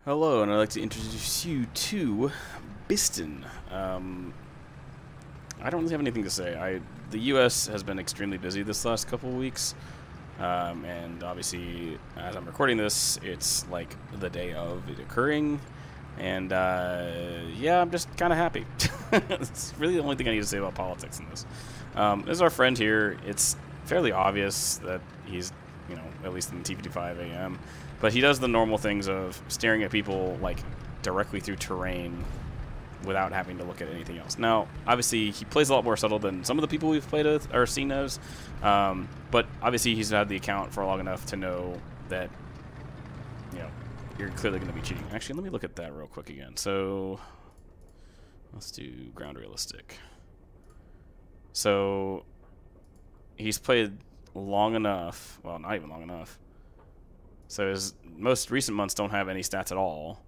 Hello, and I'd like to introduce you to Bisten. I don't really have anything to say. The U.S. has been extremely busy this last couple of weeks, and obviously, as I'm recording this, it's like the day of it occurring, and yeah, I'm just kind of happy. It's really the only thing I need to say about politics in this. This is our friend here. It's fairly obvious that he's, you know, at least in T55 AM. But he does the normal things of staring at people, like, directly through terrain without having to look at anything else. Now, obviously, he plays a lot more subtle than some of the people we've played with or seen as. But obviously, he's had the account for long enough to know that, you know, you're clearly going to be cheating. Actually, let me look at that real quick again. So, let's do ground realistic. So, he's played long enough. Well, not even long enough. So his most recent months don't have any stats at all,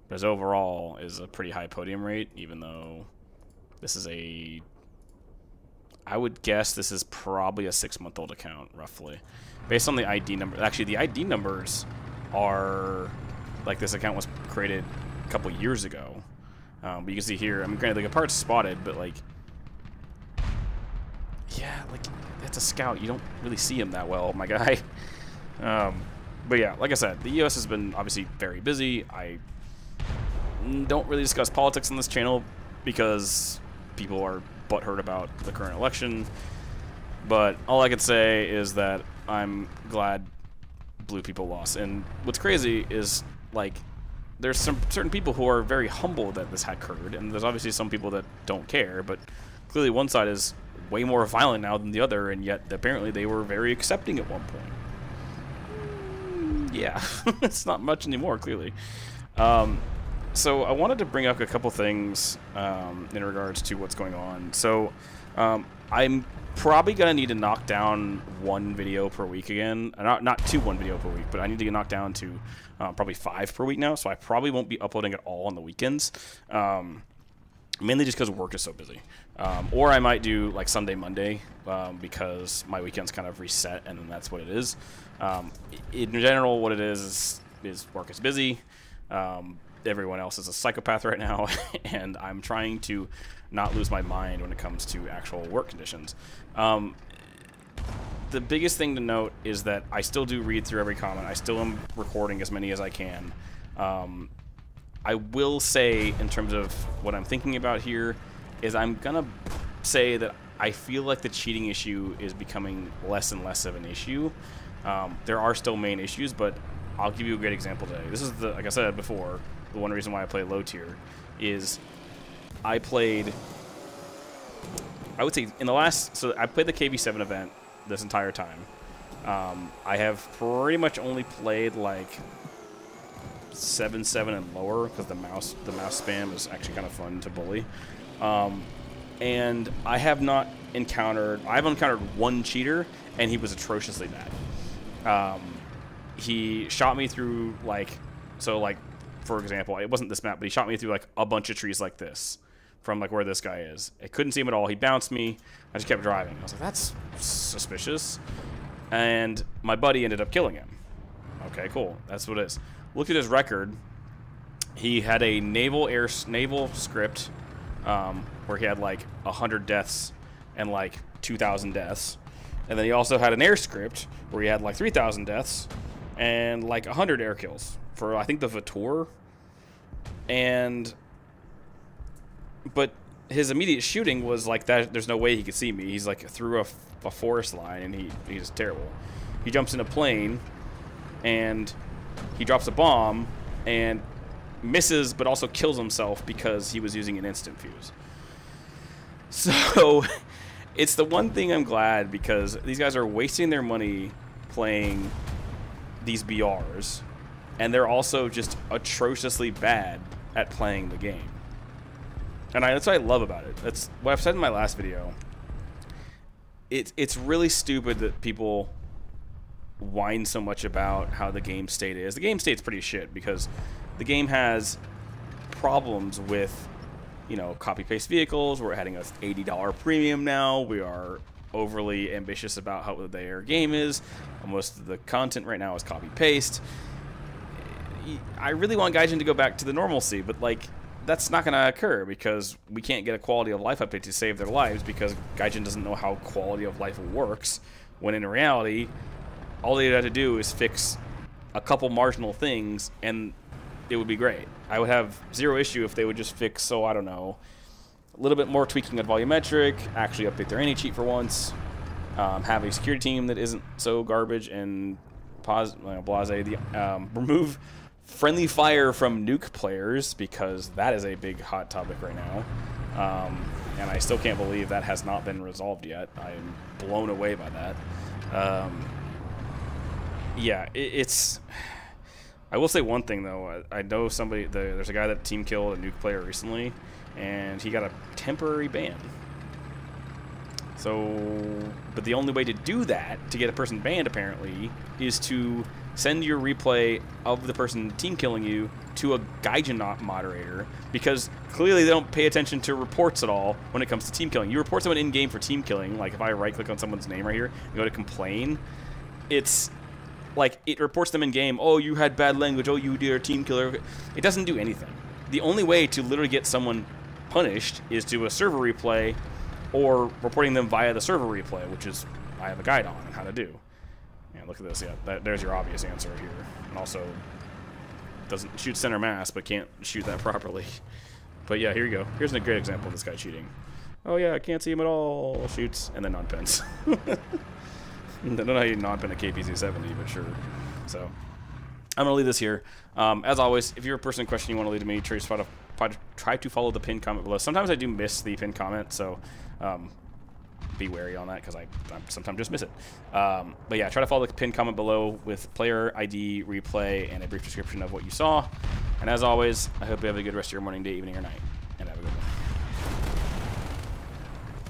but his overall is a pretty high podium rate, even though this is I would guess this is probably a 6-month-old account, roughly. Based on the ID number. Actually, the ID numbers are, like, this account was created a couple years ago. But you can see here, I mean, granted, like, a part's spotted, but, like, yeah, like, that's a scout. You don't really see him that well, my guy. But yeah, like I said, the U.S. has been obviously very busy. I don't really discuss politics on this channel because people are butthurt about the current election. But all I can say is that I'm glad blue people lost. And what's crazy is, like, there's some certain people who are very humble that this had occurred, and there's obviously some people that don't care. But clearly, one side is way more violent now than the other, and yet apparently they were very accepting at one point. Yeah, it's not much anymore, clearly. So I wanted to bring up a couple things in regards to what's going on. So I'm probably going to need to knock down one video per week again. Not one video per week, but I need to get knocked down to probably 5 per week now. So I probably won't be uploading at all on the weekends. Mainly just because work is so busy. Or I might do like Sunday, Monday, because my weekend's kind of reset, and then that's what it is. In general, what it is work is busy. Everyone else is a psychopath right now, and I'm trying to not lose my mind when it comes to actual work conditions. The biggest thing to note is that I still do read through every comment. I still am recording as many as I can. I will say, in terms of what I'm thinking about here, is I'm gonna say that I feel like the cheating issue is becoming less and less of an issue. There are still main issues, but I'll give you a great example today. This is like I said before, the one reason why I play low tier is I would say in the last, so I played the KV7 event this entire time. I have pretty much only played like 7-7 and lower because the mouse spam is actually kind of fun to bully. And I've encountered one cheater, and he was atrociously bad. He shot me through for example, it wasn't this map, but he shot me through like a bunch of trees like this from like where this guy is. I couldn't see him at all. He bounced me. I just kept driving. I was like, that's suspicious. And my buddy ended up killing him. Okay, cool. That's what it is. Look at his record. He had a naval script where he had like 100 deaths and like 2,000 deaths. And then he also had an air script where he had like 3,000 deaths and like 100 air kills for, I think, the Vautour. But his immediate shooting was like that. There's no way he could see me. He's like through a forest line, and he's terrible. He jumps in a plane and he drops a bomb and misses, but also kills himself because he was using an instant fuse. So it's the one thing I'm glad, because these guys are wasting their money playing these BRs, and they're also just atrociously bad at playing the game. And that's what I love about it. That's what I've said in my last video. It's really stupid that people whine so much about how the game state is. The game state's pretty shit because the game has problems with, you know, copy-paste vehicles. We're adding a $80 premium now. We are overly ambitious about how their game is. Most of the content right now is copy-paste. I really want Gaijin to go back to the normalcy, but like that's not going to occur because we can't get a quality of life update to save their lives because Gaijin doesn't know how quality of life works. When in reality, all they had to do is fix a couple marginal things, and it would be great. I would have zero issue if they would just fix, so I don't know, a little bit more tweaking of volumetric, actually update their anti-cheat for once, have a security team that isn't so garbage, and remove friendly fire from nuke players, because that is a big hot topic right now. And I still can't believe that has not been resolved yet. I am blown away by that. Yeah, it's... I will say one thing, though. I know somebody... There's a guy that team killed a nuke player recently, and he got a temporary ban. So... But the only way to do that, to get a person banned, apparently, is to send your replay of the person team killing you to a Gaijin moderator, because clearly they don't pay attention to reports at all when it comes to team killing. You report someone in-game for team killing, like if I right-click on someone's name right here and go to complain, it's... like, it reports them in-game, oh, you had bad language, oh, you did a team killer. It doesn't do anything. The only way to literally get someone punished is to a server replay or reporting them via the server replay, which is I have a guide on how to do. Yeah, look at this. Yeah, there's your obvious answer here. And also, doesn't shoot center mass, but can't shoot that properly. But yeah, here you go. Here's a great example of this guy cheating. Oh yeah, I can't see him at all. Shoots, and then non-pens. I don't know how you non-pen a KPZ-70, but sure. So, I'm going to leave this here. As always, if you're a person in question you want to leave to me, try to follow the pinned comment below. Sometimes I do miss the pinned comment, so be wary on that, because I sometimes just miss it. But yeah, try to follow the pinned comment below with player ID, replay, and a brief description of what you saw. And as always, I hope you have a good rest of your morning, day, evening, or night.